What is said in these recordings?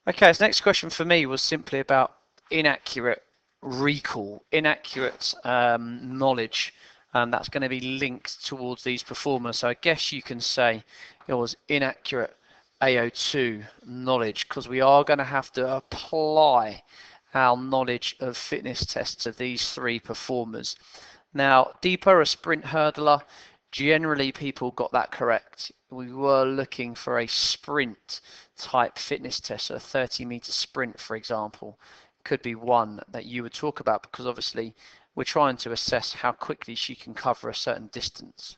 Okay, so next question for me was simply about inaccurate recall, inaccurate knowledge that's going to be linked towards these performers. So I guess you can say it was inaccurate AO2 knowledge, because we are going to have to apply our knowledge of fitness tests to these three performers. Now, Deepa, a sprint hurdler, generally people got that correct. We were looking for a sprint type fitness test, so a 30-meter sprint, for example, could be one that you would talk about, because obviously we're trying to assess how quickly she can cover a certain distance.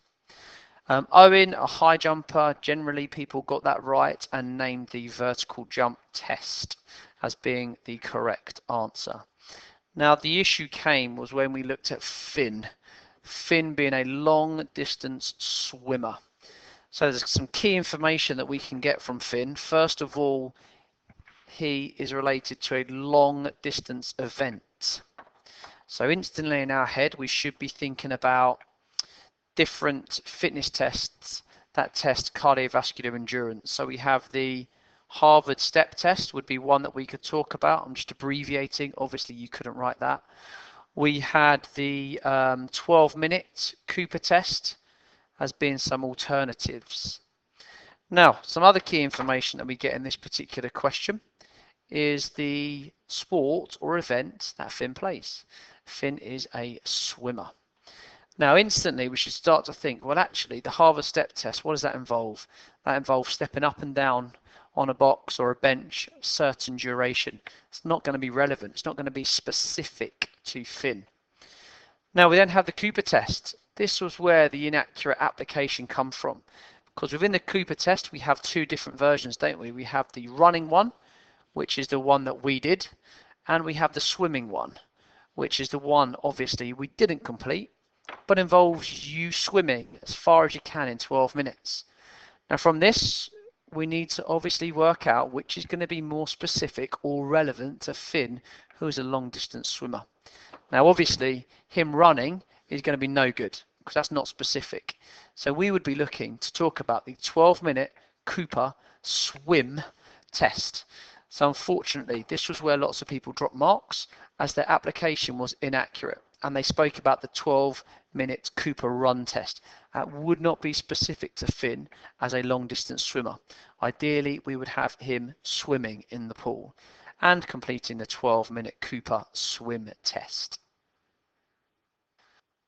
Owen, a high jumper, generally people got that right and named the vertical jump test as being the correct answer. Now the issue came was when we looked at Finn. Finn being a long distance swimmer. So there's some key information that we can get from Finn. First of all, he is related to a long distance event. So instantly in our head, we should be thinking about different fitness tests that test cardiovascular endurance. So we have the Harvard step test would be one that we could talk about. I'm just abbreviating. Obviously, you couldn't write that. We had the 12-minute Cooper test as being some alternatives. Now, some other key information that we get in this particular question is the sport or event that Finn plays. Finn is a swimmer. Now, instantly, we should start to think, well, actually, the Harvard step test, what does that involve? That involves stepping up and down on a box or a bench, a certain duration. It's not going to be relevant. It's not going to be specific to Finn. Now, we then have the Cooper test. This was where the inaccurate application come from, because within the Cooper test, we have two different versions, don't we? We have the running one, which is the one that we did, and we have the swimming one, which is the one, obviously, we didn't complete, but involves you swimming as far as you can in 12 minutes. Now from this, we need to obviously work out which is going to be more specific or relevant to Finn, who is a long distance swimmer. Now obviously, him running is going to be no good, because that's not specific. So we would be looking to talk about the 12-minute Cooper swim test. So unfortunately, this was where lots of people dropped marks, as their application was inaccurate, and they spoke about the 12-minute Cooper run test. That would not be specific to Finn as a long distance swimmer. Ideally, we would have him swimming in the pool and completing the 12-minute Cooper swim test.